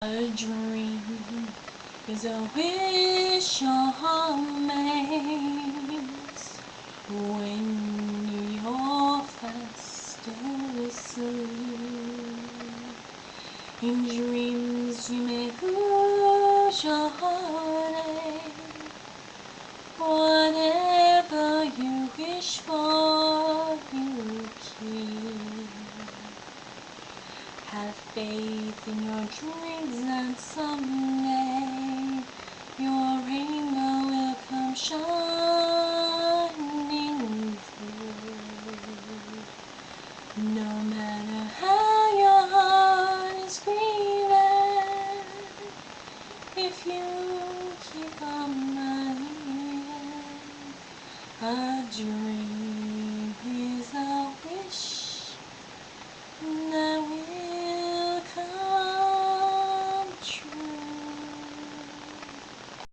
A dream is a wish your heart makes when you're fast asleep. In dreams you may lose your heartache. Whatever you wish for, you keep. Have faith in your dreams that someday